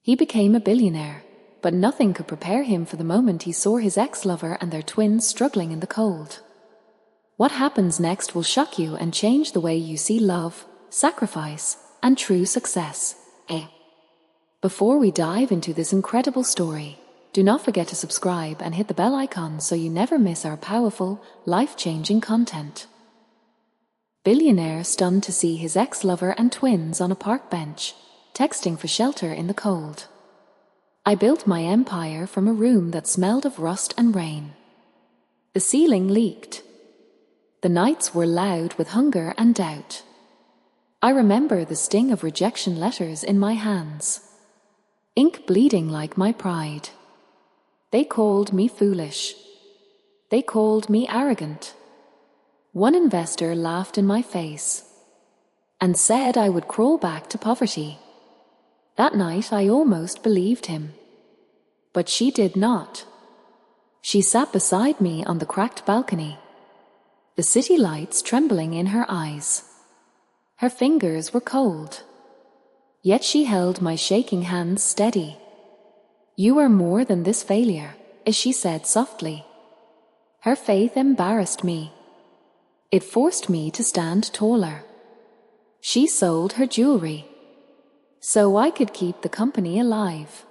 He became a billionaire, but nothing could prepare him for the moment he saw his ex-lover and their twins struggling in the cold. What happens next will shock you and change the way you see love, sacrifice, and true success. Before we dive into this incredible story, do not forget to subscribe and hit the bell icon so you never miss our powerful, life-changing content. Billionaire stunned to see his ex-lover and twins on a park bench, texting for shelter in the cold. I built my empire from a room that smelled of rust and rain. The ceiling leaked. The nights were loud with hunger and doubt. I remember the sting of rejection letters in my hands, ink bleeding like my pride. They called me foolish. They called me arrogant. One investor laughed in my face and said I would crawl back to poverty. That night I almost believed him. But she did not. She sat beside me on the cracked balcony, the city lights trembling in her eyes. Her fingers were cold, yet she held my shaking hands steady. "You are more than this failure," she said softly. Her faith embarrassed me. It forced me to stand taller. She sold her jewelry so I could keep the company alive.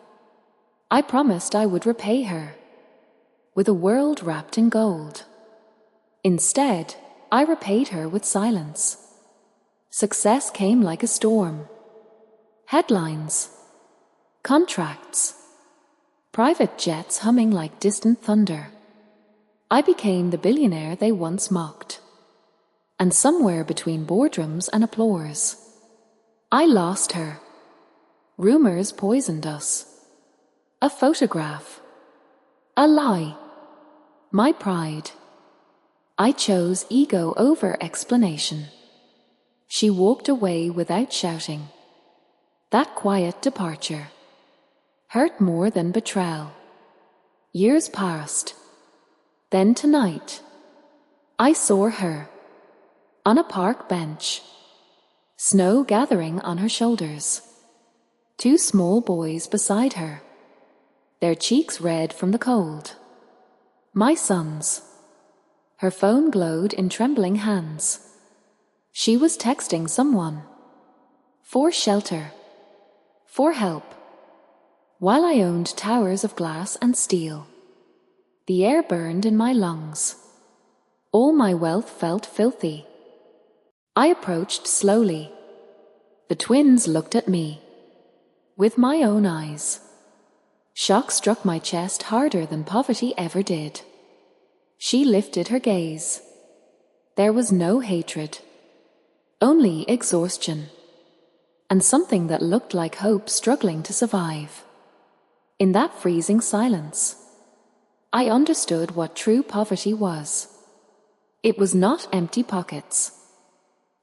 I promised I would repay her with a world wrapped in gold. Instead, I repaid her with silence. Success came like a storm. Headlines, contracts, private jets humming like distant thunder. I became the billionaire they once mocked. And somewhere between boardrooms and applause, I lost her. Rumors poisoned us. A photograph. A lie. My pride. I chose ego over explanation. She walked away without shouting. That quiet departure hurt more than betrayal. Years passed. Then tonight, I saw her on a park bench, snow gathering on her shoulders. Two small boys beside her, their cheeks red from the cold. My sons. Her phone glowed in trembling hands. She was texting someone. For shelter. For help. While I owned towers of glass and steel. The air burned in my lungs. All my wealth felt filthy. I approached slowly. The twins looked at me with my own eyes. Shock struck my chest harder than poverty ever did. She lifted her gaze. There was no hatred, only exhaustion, and something that looked like hope struggling to survive. In that freezing silence, I understood what true poverty was. It was not empty pockets.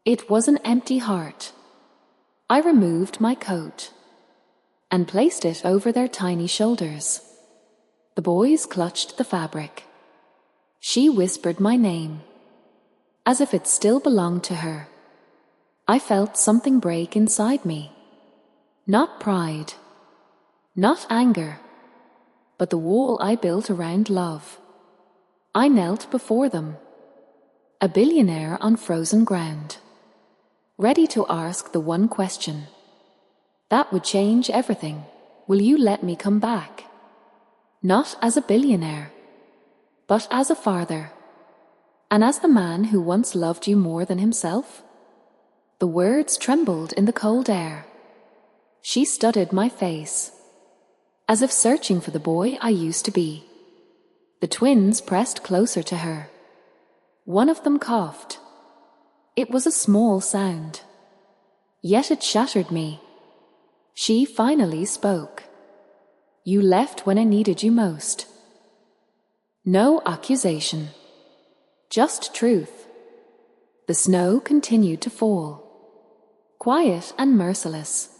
It was an empty heart. I removed my coat and placed it over their tiny shoulders. The boys clutched the fabric. She whispered my name, as if it still belonged to her. I felt something break inside me. Not pride, not anger, but the wall I built around love. I knelt before them, a billionaire on frozen ground, ready to ask the one question that would change everything. Will you let me come back? Not as a billionaire, but as a father, and as the man who once loved you more than himself? The words trembled in the cold air. She studied my face, as if searching for the boy I used to be. The twins pressed closer to her. One of them coughed. It was a small sound, yet it shattered me. She finally spoke. You left when I needed you most. No accusation, just truth. The snow continued to fall, quiet and merciless.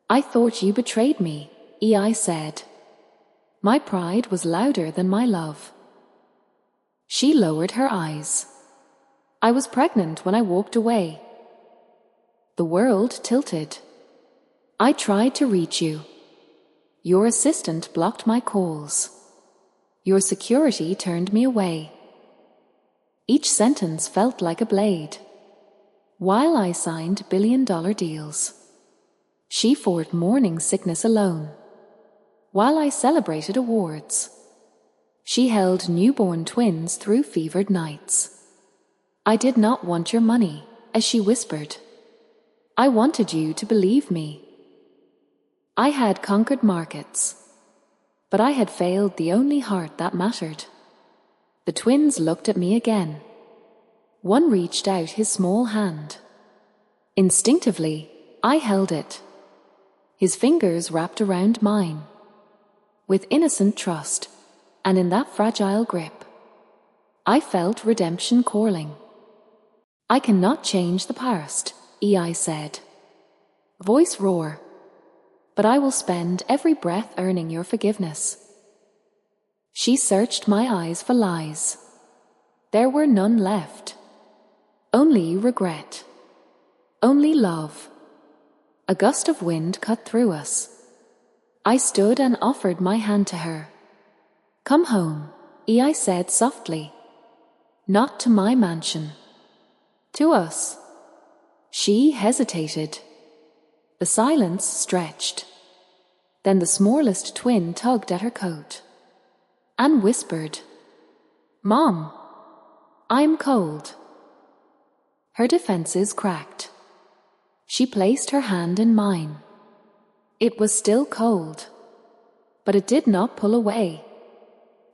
I thought you betrayed me, I said. My pride was louder than my love. She lowered her eyes. I was pregnant when I walked away. The world tilted. I tried to reach you, Your assistant blocked my calls. Your security turned me away. Each sentence felt like a blade. While I signed billion-dollar deals, she fought morning sickness alone. While I celebrated awards, she held newborn twins through fevered nights. I did not want your money, as she whispered. I wanted you to believe me. I had conquered markets, but I had failed the only heart that mattered. The twins looked at me again. One reached out his small hand. Instinctively, I held it. His fingers wrapped around mine. With innocent trust, and in that fragile grip, I felt redemption calling. I cannot change the past, I said. Voice roar. But I will spend every breath earning your forgiveness. She searched my eyes for lies. There were none left. Only regret. Only love. A gust of wind cut through us. I stood and offered my hand to her. Come home, I said softly. Not to my mansion. To us. She hesitated. The silence stretched. Then the smallest twin tugged at her coat and whispered, Mom, I'm cold. Her defenses cracked. She placed her hand in mine. It was still cold, but it did not pull away.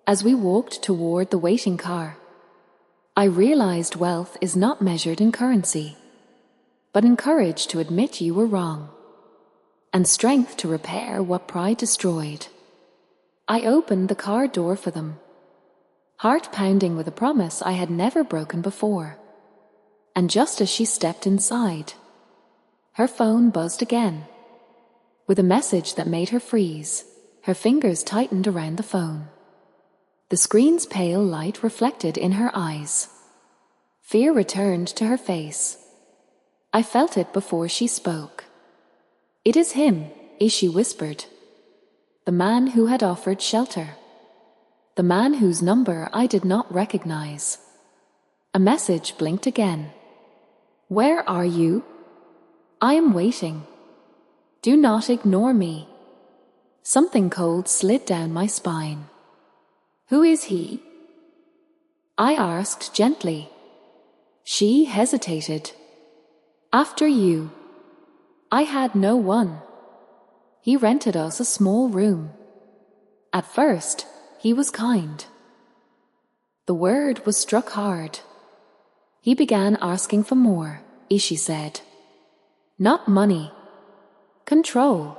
As we walked toward the waiting car, I realized wealth is not measured in currency, but in courage to admit you were wrong, and strength to repair what pride destroyed. I opened the car door for them, heart pounding with a promise I had never broken before. And just as she stepped inside, her phone buzzed again. With a message that made her freeze, her fingers tightened around the phone. The screen's pale light reflected in her eyes. Fear returned to her face. I felt it before she spoke. It is him, she whispered. The man who had offered shelter. The man whose number I did not recognize. A message blinked again. Where are you? I am waiting. Do not ignore me. Something cold slid down my spine. Who is he? I asked gently. She hesitated. After you. I had no one. He rented us a small room. At first, he was kind. The word was struck hard. He began asking for more, she said. Not money. Control.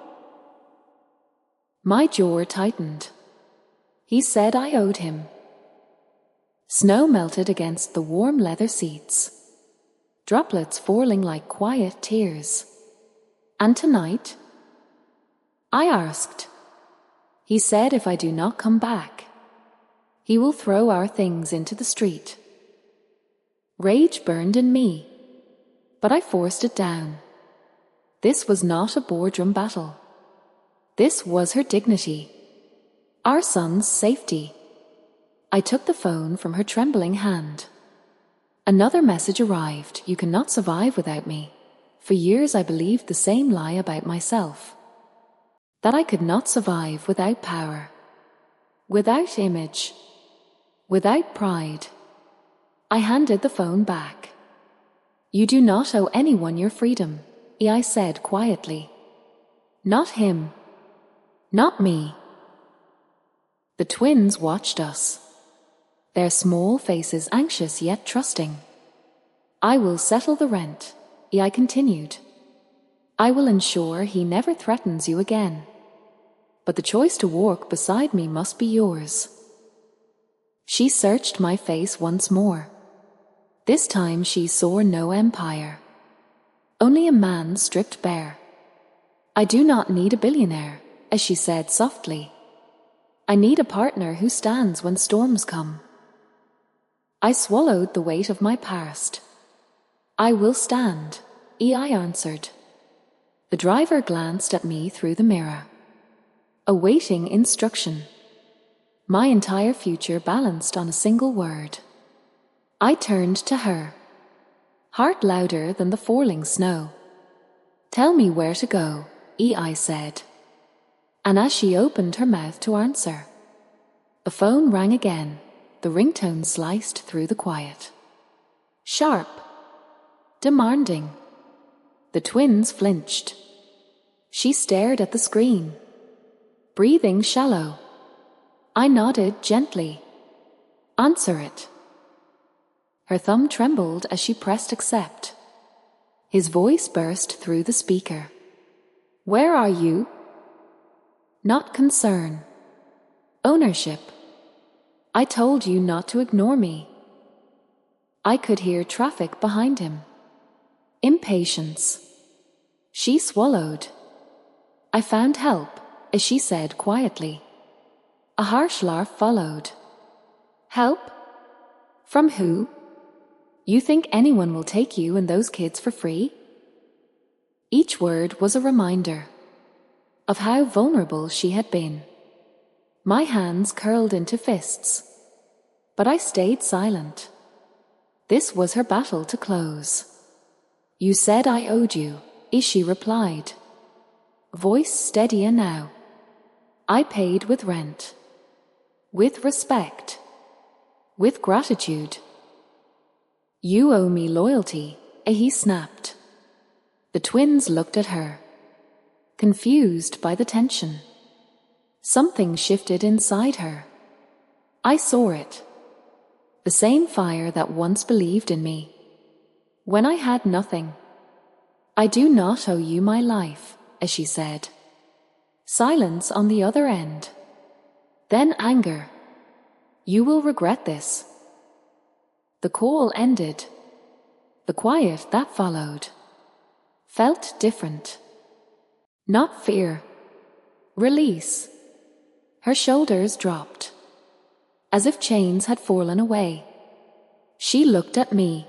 My jaw tightened. He said I owed him. Snow melted against the warm leather seats, droplets falling like quiet tears. And tonight? I asked. He said if I do not come back, he will throw our things into the street. Rage burned in me, but I forced it down. This was not a boardroom battle. This was her dignity, our son's safety. I took the phone from her trembling hand. Another message arrived. You cannot survive without me. For years I believed the same lie about myself. That I could not survive without power, without image, without pride. I handed the phone back. You do not owe anyone your freedom, I said quietly. Not him. Not me. The twins watched us, their small faces anxious yet trusting. I will settle the rent, I continued. I will ensure he never threatens you again. But the choice to walk beside me must be yours. She searched my face once more. This time she saw no empire, only a man stripped bare. I do not need a billionaire, as she said softly. I need a partner who stands when storms come. I swallowed the weight of my past. I will stand, I answered. The driver glanced at me through the mirror. awaiting instruction. My entire future balanced on a single word. I turned to her, heart louder than the falling snow. "Tell me where to go," I said. And as she opened her mouth to answer, the phone rang again, the ringtone sliced through the quiet. Sharp, demanding. The twins flinched. She stared at the screen, breathing shallow. I nodded gently. "Answer it." Her thumb trembled as she pressed accept. His voice burst through the speaker. "Where are you?" Not concern. Ownership. "I told you not to ignore me." I could hear traffic behind him. Impatience. She swallowed. "I found help," as she said quietly. A harsh laugh followed. "Help? From who? You think anyone will take you and those kids for free?" Each word was a reminder of how vulnerable she had been. My hands curled into fists, but I stayed silent. This was her battle to close. "You said I owed you," she replied, voice steadier now. "I paid with rent, with respect, with gratitude." "You owe me loyalty," he snapped. The twins looked at her, confused by the tension. Something shifted inside her. I saw it. The same fire that once believed in me. When I had nothing. "I do not owe you my life," as she said. Silence on the other end. Then anger. "You will regret this." The call ended. The quiet that followed felt different. Not fear. Release. Her shoulders dropped, as if chains had fallen away. She looked at me.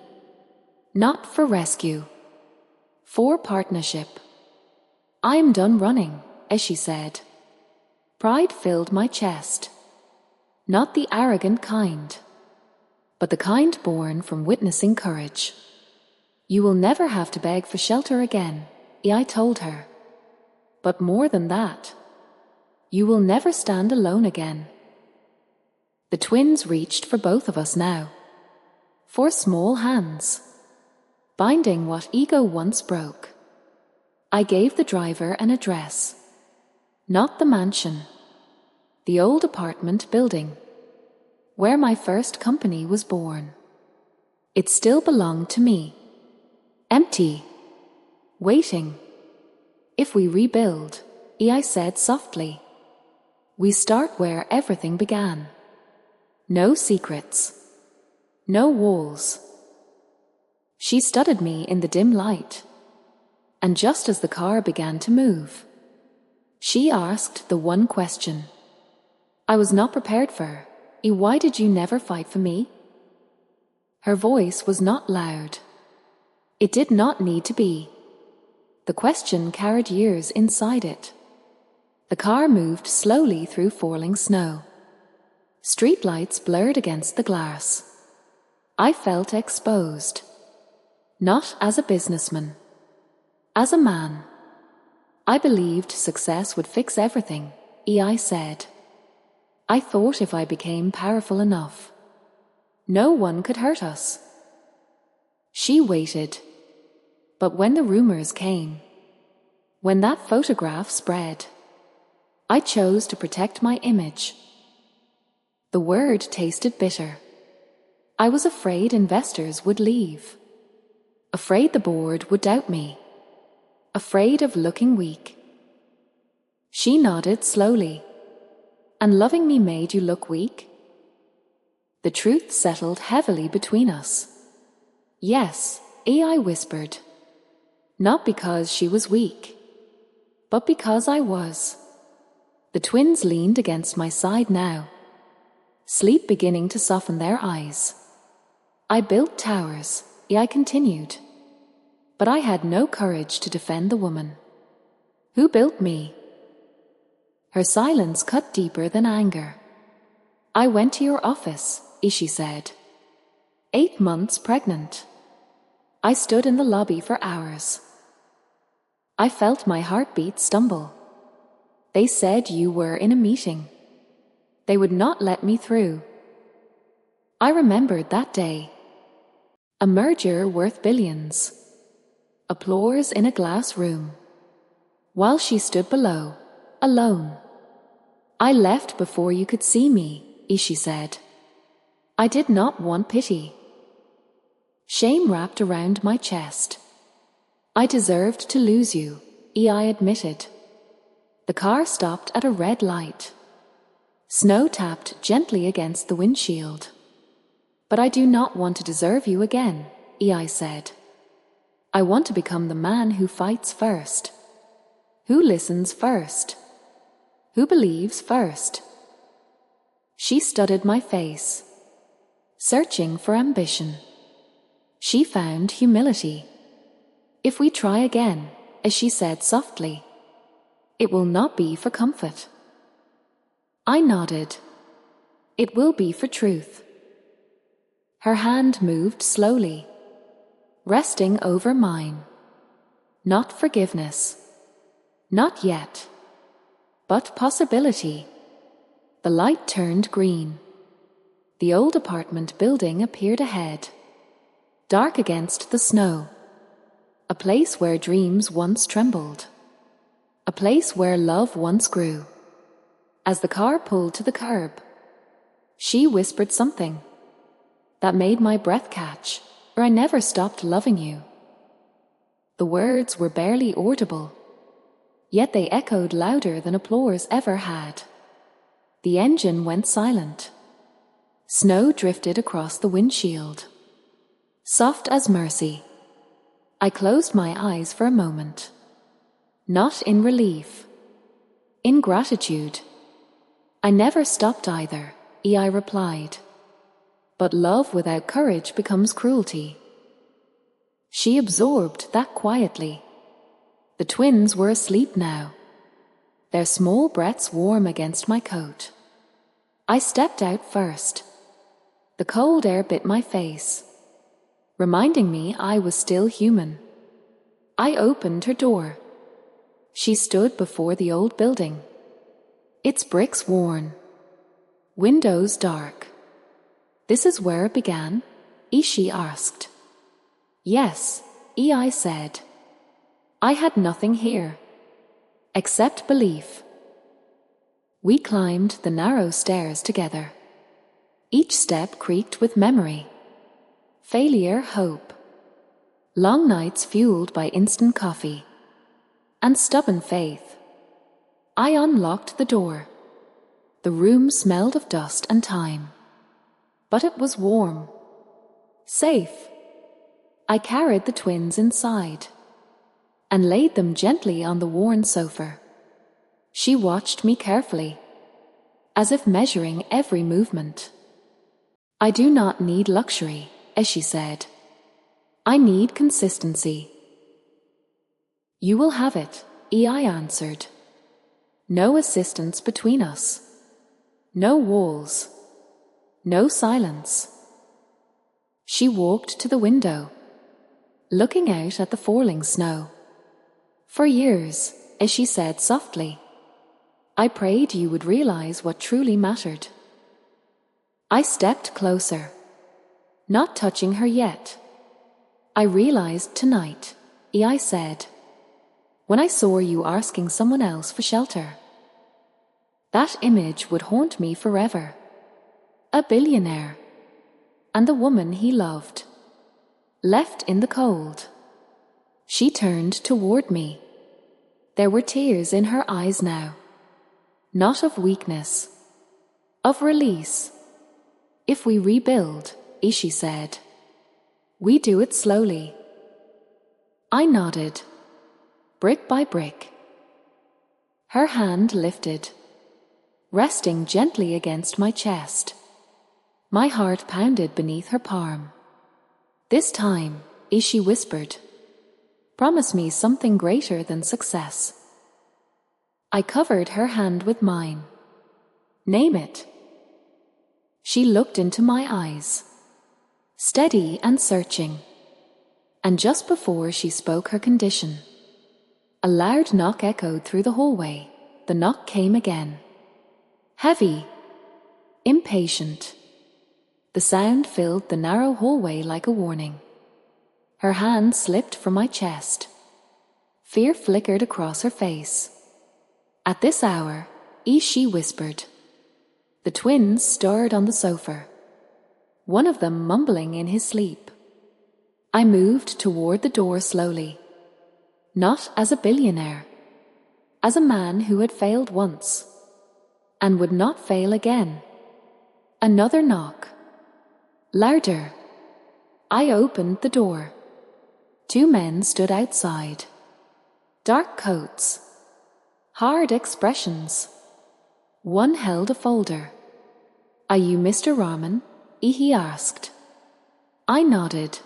Not for rescue. For partnership. "I'm done running," as she said. Pride filled my chest. Not the arrogant kind, but the kind born from witnessing courage. "You will never have to beg for shelter again," I told her. "But more than that, you will never stand alone again." The twins reached for both of us now. For small hands, binding what ego once broke. I gave the driver an address. Not the mansion. The old apartment building, where my first company was born. It still belonged to me. Empty. Waiting. "If we rebuild," I said softly, "we start where everything began. No secrets. No walls." She studied me in the dim light. And just as the car began to move, she asked the one question I was not prepared for. "Why did you never fight for me?" Her voice was not loud. It did not need to be. The question carried years inside it. The car moved slowly through falling snow. Streetlights blurred against the glass. I felt exposed. Not as a businessman. As a man. I believed success would fix everything, I said. I thought if I became powerful enough, no one could hurt us. She waited. But when the rumors came, when that photograph spread, I chose to protect my image. The word tasted bitter. I was afraid investors would leave. Afraid the board would doubt me. Afraid of looking weak. She nodded slowly. "And loving me made you look weak?" The truth settled heavily between us. "Yes," I whispered. Not because she was weak, but because I was. The twins leaned against my side now, sleep beginning to soften their eyes. "I built towers," I continued, but I had no courage to defend the woman who built me. Her silence cut deeper than anger. I went to your office, Ishi said. 8 months pregnant. I stood in the lobby for hours. I felt my heartbeat stumble. They said you were in a meeting. They would not let me through. I remembered that day. A merger worth billions. Applause in a glass room. While she stood below, alone. I left before you could see me, Ishi said. I did not want pity. Shame wrapped around my chest. I deserved to lose you, I admitted. The car stopped at a red light. Snow tapped gently against the windshield. But I do not want to deserve you again, I said. I want to become the man who fights first. Who listens first? Who believes first? She studied my face, searching for ambition. She found humility. If we try again, as she said softly, it will not be for comfort. I nodded. It will be for truth. Her hand moved slowly, resting over mine. Not forgiveness. Not yet. But possibility. The light turned green. The old apartment building appeared ahead, dark against the snow. A place where dreams once trembled. A place where love once grew. As the car pulled to the curb, she whispered something that made my breath catch, or I never stopped loving you. The words were barely audible, yet they echoed louder than applause ever had. The engine went silent. Snow drifted across the windshield, soft as mercy. I closed my eyes for a moment. Not in relief. In gratitude. I never stopped either, I replied. But love without courage becomes cruelty. She absorbed that quietly. The twins were asleep now, their small breaths warm against my coat. I stepped out first. The cold air bit my face, reminding me I was still human. I opened her door. She stood before the old building, its bricks worn, windows dark. This is where it began? Ishi asked. Yes, I said. I had nothing here, except belief. We climbed the narrow stairs together. Each step creaked with memory. Failure, hope. Long nights fueled by instant coffee. And stubborn faith. I unlocked the door. The room smelled of dust and time. But it was warm. Safe. I carried the twins inside and laid them gently on the worn sofa. She watched me carefully, as if measuring every movement. I do not need luxury, as she said. I need consistency. You will have it, I answered. No assistance between us. No walls. No silence. She walked to the window, looking out at the falling snow. For years, as she said softly, I prayed you would realize what truly mattered. I stepped closer, not touching her yet. I realized tonight, I said, when I saw you asking someone else for shelter. That image would haunt me forever. A billionaire, and the woman he loved, left in the cold. She turned toward me. There were tears in her eyes now, not of weakness, of release. If we rebuild, Ishi said, we do it slowly. I nodded, brick by brick. Her hand lifted, resting gently against my chest. My heart pounded beneath her palm. This time, Ishi whispered, promise me something greater than success. I covered her hand with mine. Name it. She looked into my eyes, steady and searching. And just before she spoke her condition, a loud knock echoed through the hallway. The knock came again. Heavy, impatient. The sound filled the narrow hallway like a warning. Her hand slipped from my chest. Fear flickered across her face. At this hour, she whispered. The twins stirred on the sofa, one of them mumbling in his sleep. I moved toward the door slowly, not as a billionaire, as a man who had failed once and would not fail again. Another knock. Louder. I opened the door. 2 men stood outside. Dark coats. Hard expressions. One held a folder. Are you Mr. Rahman? He asked. I nodded.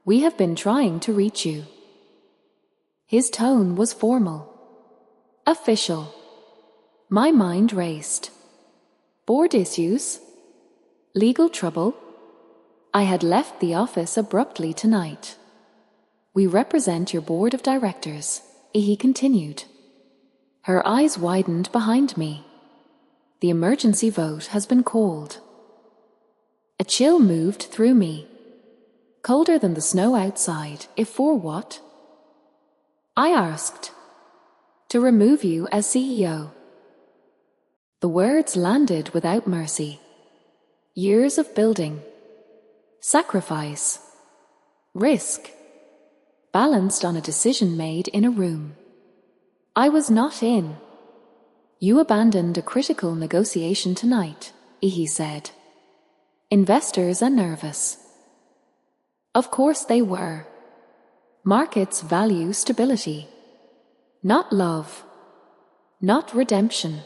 We have been trying to reach you. His tone was formal. Official. My mind raced. Board issues? Legal trouble? I had left the office abruptly tonight. We represent your board of directors, he continued. Her eyes widened behind me. The emergency vote has been called. A chill moved through me. Colder than the snow outside, if for what? I asked. To remove you as CEO. The words landed without mercy. Years of building. Sacrifice. Risk. Balanced on a decision made in a room. I was not in. You abandoned a critical negotiation tonight, he said. Investors are nervous. Of course they were. Markets value stability. Not love. Not redemption.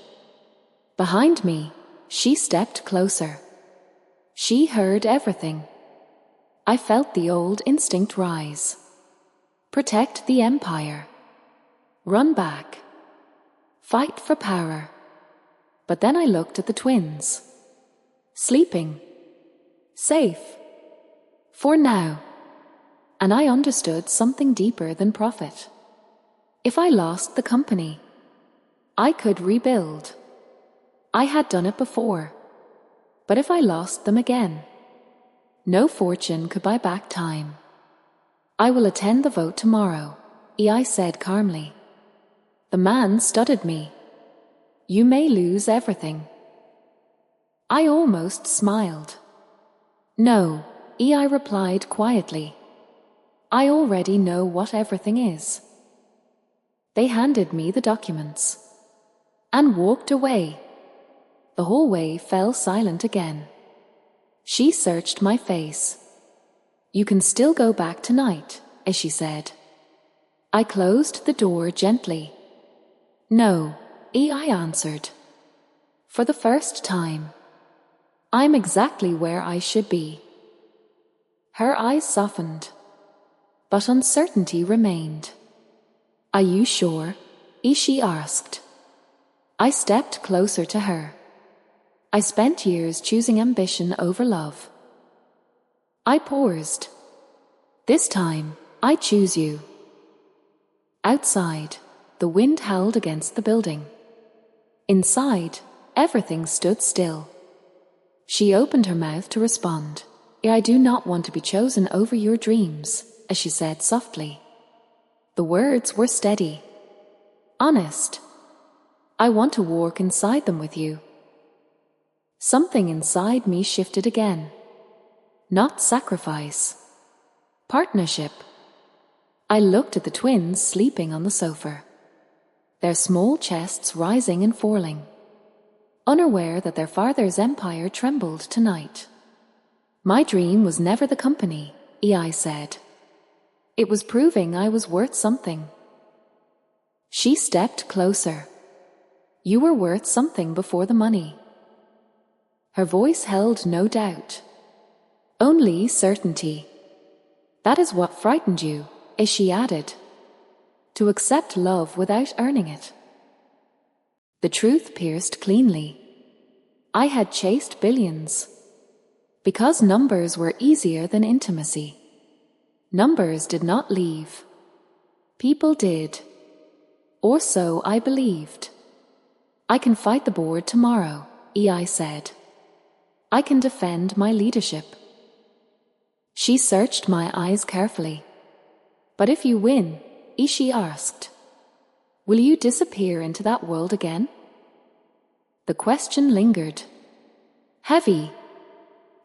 Behind me, she stepped closer. She heard everything. I felt the old instinct rise. Protect the empire. Run back. Fight for power. But then I looked at the twins. Sleeping. Safe. For now. And I understood something deeper than profit. If I lost the company, I could rebuild. I had done it before. But if I lost them again, no fortune could buy back time. I will attend the vote tomorrow, I said calmly. The man studied me. You may lose everything. I almost smiled. No, I replied quietly. I already know what everything is. They handed me the documents and walked away. The hallway fell silent again. She searched my face. You can still go back tonight, as she said. I closed the door gently. No, I answered. For the first time. I'm exactly where I should be. Her eyes softened, but uncertainty remained. Are you sure? She asked. I stepped closer to her. I spent years choosing ambition over love. I paused. This time, I choose you. Outside, the wind howled against the building. Inside, everything stood still. She opened her mouth to respond. I do not want to be chosen over your dreams, as she said softly. The words were steady. Honest. I want to walk inside them with you. Something inside me shifted again. Not sacrifice. Partnership. I looked at the twins sleeping on the sofa, their small chests rising and falling, unaware that their father's empire trembled tonight. My dream was never the company, I said. It was proving I was worth something. She stepped closer. You were worth something before the money. Her voice held no doubt, only certainty. That is what frightened you, as she added. To accept love without earning it. The truth pierced cleanly. I had chased billions. Because numbers were easier than intimacy. Numbers did not leave. People did. Or so I believed. I can fight the board tomorrow, I said. I can defend my leadership. She searched my eyes carefully. But if you win, she asked, will you disappear into that world again? The question lingered. Heavy.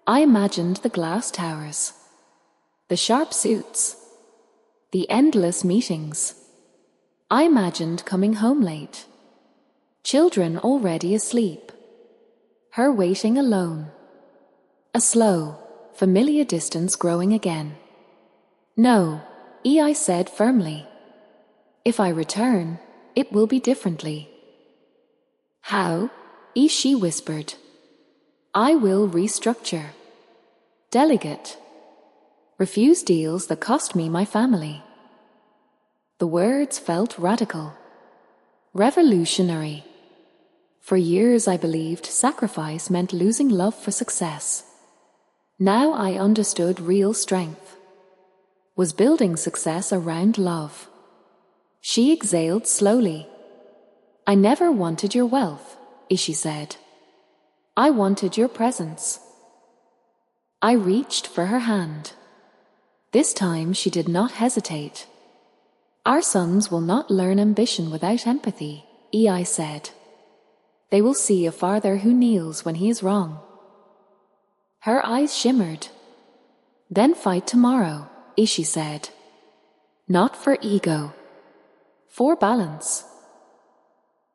I imagined the glass towers, the sharp suits, the endless meetings. I imagined coming home late, children already asleep, her waiting alone, a slow, familiar distance growing again. No, I said firmly. If I return, it will be differently. How? She whispered. I will restructure. Delegate. Refuse deals that cost me my family. The words felt radical. Revolutionary. For years I believed sacrifice meant losing love for success. Now I understood real strength was building success around love. She exhaled slowly. I never wanted your wealth, she said. I wanted your presence. I reached for her hand. This time she did not hesitate. Our sons will not learn ambition without empathy, I said. They will see a father who kneels when he is wrong. Her eyes shimmered. Then fight tomorrow, she said. Not for ego. For balance.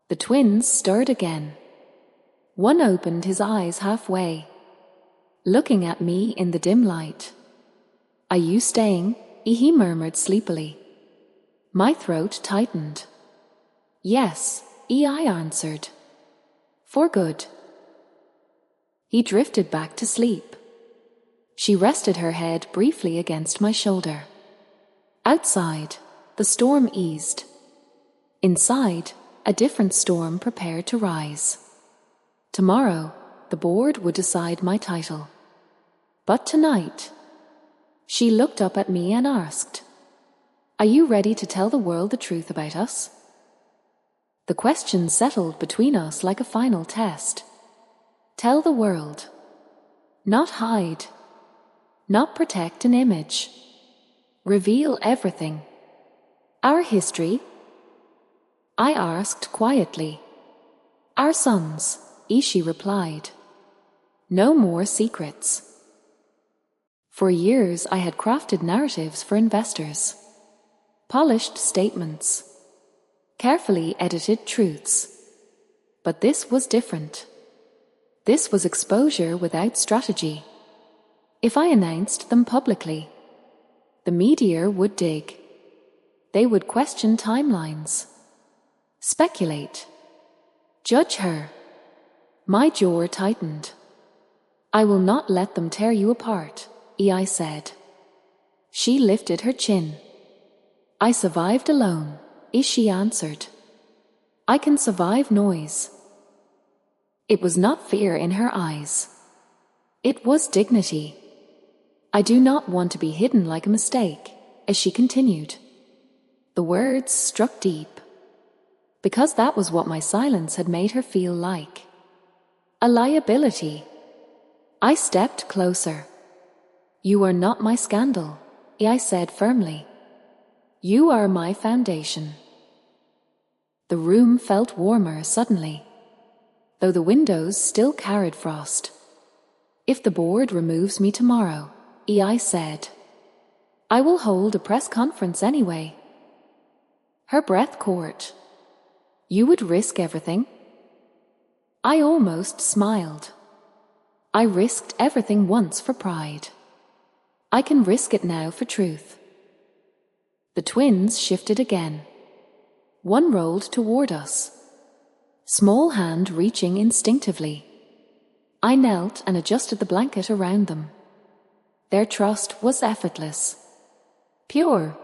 The twins stirred again. One opened his eyes halfway, looking at me in the dim light. Are you staying? He murmured sleepily. My throat tightened. Yes, I answered. For good. He drifted back to sleep. She rested her head briefly against my shoulder. Outside, the storm eased. Inside, a different storm prepared to rise. Tomorrow, the board would decide my title. But tonight, she looked up at me and asked, are you ready to tell the world the truth about us? The question settled between us like a final test. Tell the world. Not hide. Not protect an image. Reveal everything. Our history? I asked quietly. Our sons, she replied. No more secrets. For years I had crafted narratives for investors. Polished statements. Carefully edited truths. But this was different. This was exposure without strategy. If I announced them publicly, the media would dig. They would question timelines. Speculate. Judge her. My jaw tightened. I will not let them tear you apart, I said. She lifted her chin. I survived alone, she answered. I can survive noise. It was not fear in her eyes. It was dignity. I do not want to be hidden like a mistake, as she continued. The words struck deep, because that was what my silence had made her feel like. A liability. I stepped closer. You are not my scandal, I said firmly. You are my foundation. The room felt warmer suddenly, though the windows still carried frost. If the board removes me tomorrow, I said, I will hold a press conference anyway. Her breath caught. You would risk everything? I almost smiled. I risked everything once for pride. I can risk it now for truth. The twins shifted again. One rolled toward us, small hand reaching instinctively. I knelt and adjusted the blanket around them. Their trust was effortless. Pure.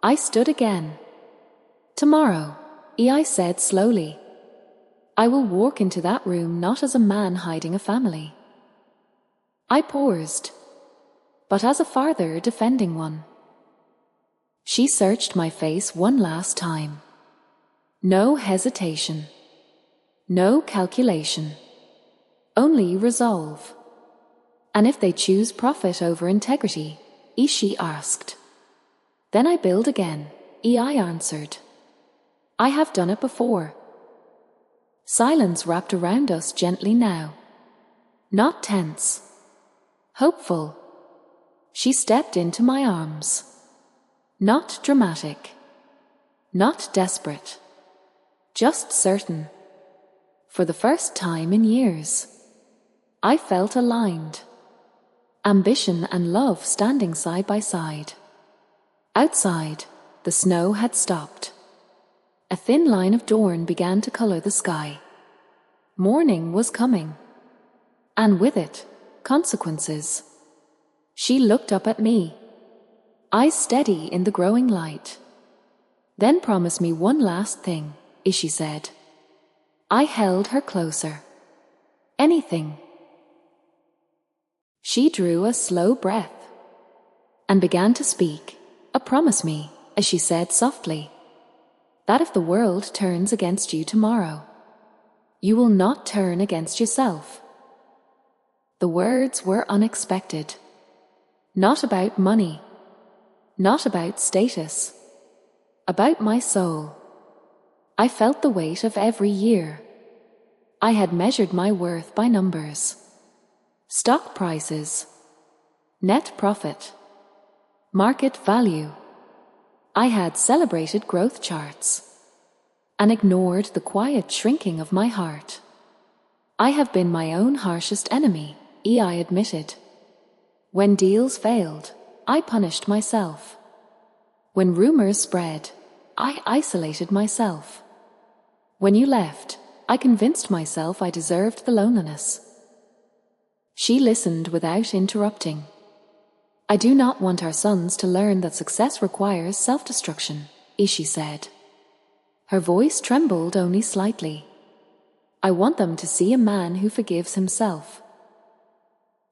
I stood again. Tomorrow, I said slowly. I will walk into that room not as a man hiding a family. I paused, but as a father defending one. She searched my face one last time. No hesitation. No calculation. Only resolve. And if they choose profit over integrity, she asked. Then I build again, I answered. I have done it before. Silence wrapped around us gently now. Not tense. Hopeful. She stepped into my arms. Not dramatic. Not desperate. Just certain. For the first time in years, I felt aligned. Ambition and love standing side by side. Outside, the snow had stopped. A thin line of dawn began to color the sky. Morning was coming. And with it, consequences. She looked up at me, eyes steady in the growing light. Then promise me one last thing, she said. I held her closer. Anything. She drew a slow breath and began to speak. Promise me, as she said softly, that if the world turns against you tomorrow, you will not turn against yourself. The words were unexpected. Not about money. Not about status. About my soul. I felt the weight of every year. I had measured my worth by numbers. Stock prices. Net profit. Market value. I had celebrated growth charts and ignored the quiet shrinking of my heart. I have been my own harshest enemy, I admitted. When deals failed, I punished myself. When rumors spread, I isolated myself. When you left, I convinced myself I deserved the loneliness. She listened without interrupting. I do not want our sons to learn that success requires self-destruction, she said. Her voice trembled only slightly. I want them to see a man who forgives himself.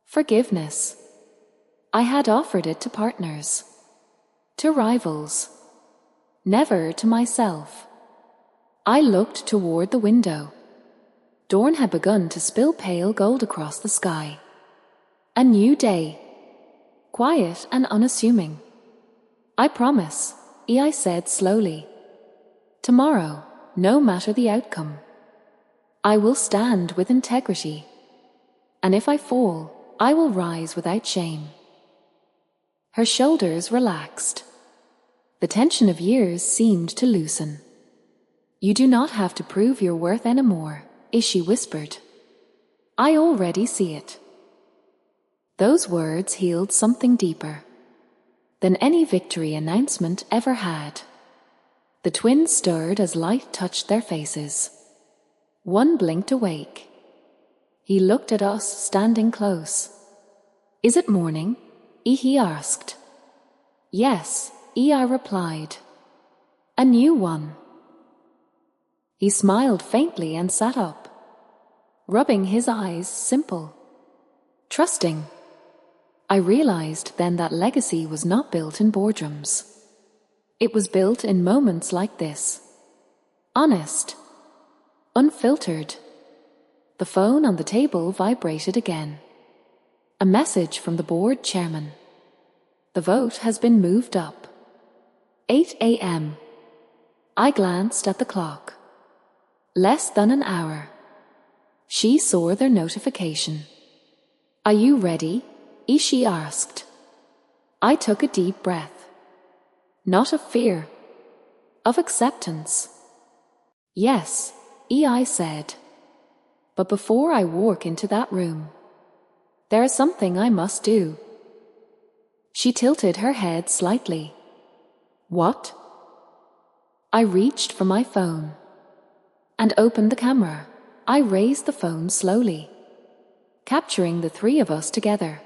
Forgiveness. I had offered it to partners, to rivals, never to myself. I looked toward the window. Dawn had begun to spill pale gold across the sky. A new day. Quiet and unassuming. I promise, I said slowly. Tomorrow, no matter the outcome, I will stand with integrity. And if I fall, I will rise without shame. Her shoulders relaxed. The tension of years seemed to loosen. You do not have to prove your worth anymore, she whispered. I already see it. Those words healed something deeper than any victory announcement ever had. The twins stirred as light touched their faces. One blinked awake. He looked at us standing close. Is it morning? He asked. Yes, I replied. A new one. He smiled faintly and sat up, rubbing his eyes, simple, trusting. I realized then that legacy was not built in boardrooms. It was built in moments like this. Honest. Unfiltered. The phone on the table vibrated again. A message from the board chairman. The vote has been moved up. 8 a.m. I glanced at the clock. Less than an hour. She saw their notification. Are you ready? She asked. I took a deep breath. Not of fear. Of acceptance. Yes, I said. But before I walk into that room, there is something I must do. She tilted her head slightly. What? I reached for my phone and opened the camera. I raised the phone slowly, capturing the three of us together.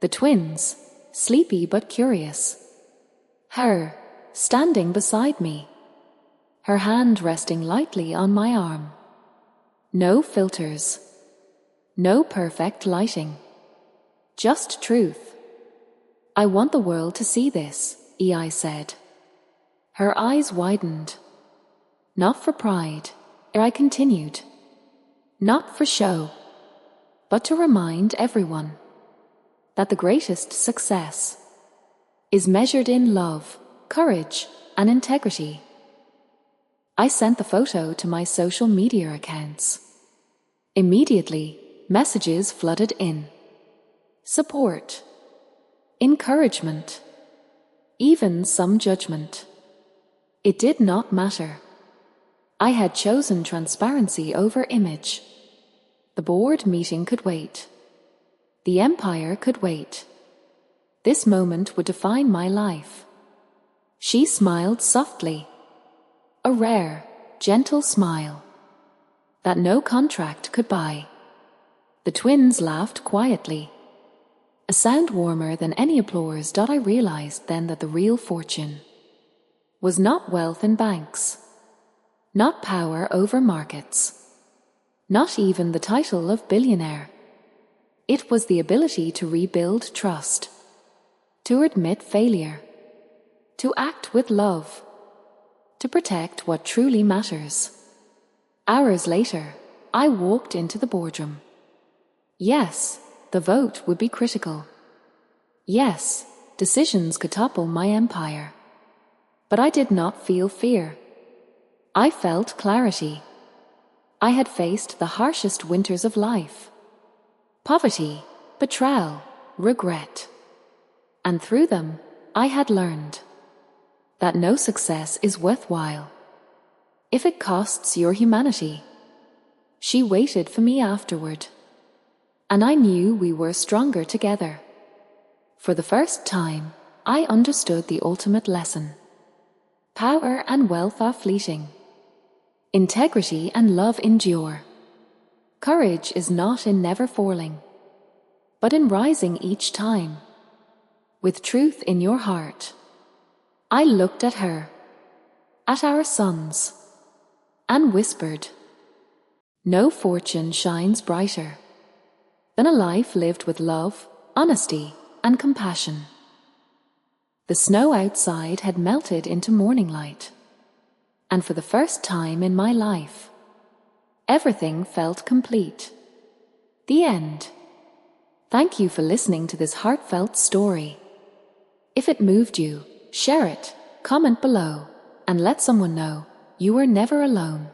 The twins, sleepy but curious. Her, standing beside me. Her hand resting lightly on my arm. No filters. No perfect lighting. Just truth. I want the world to see this, EI said. Her eyes widened. Not for pride, I continued. Not for show, but to remind everyone that the greatest success is measured in love, courage, and integrity. I sent the photo to my social media accounts. Immediately, messages flooded in. Support, encouragement, even some judgment. It did not matter. I had chosen transparency over image. The board meeting could wait. The empire could wait. This moment would define my life. She smiled softly. A rare, gentle smile that no contract could buy. The twins laughed quietly. A sound warmer than any applause. I realized then that the real fortune was not wealth in banks, not power over markets, not even the title of billionaire. It was the ability to rebuild trust, to admit failure, to act with love, to protect what truly matters. Hours later, I walked into the boardroom. Yes, the vote would be critical. Yes, decisions could topple my empire. But I did not feel fear. I felt clarity. I had faced the harshest winters of life. Poverty, betrayal, regret. And through them, I had learned that no success is worthwhile if it costs your humanity. She waited for me afterward, and I knew we were stronger together. For the first time, I understood the ultimate lesson. Power and wealth are fleeting. Integrity and love endure. Courage is not in never falling, but in rising each time, with truth in your heart. I looked at her, at our sons, and whispered, no fortune shines brighter than a life lived with love, honesty, and compassion. The snow outside had melted into morning light, and for the first time in my life, everything felt complete. The end. Thank you for listening to this heartfelt story. If it moved you, share it, comment below, and let someone know you were never alone.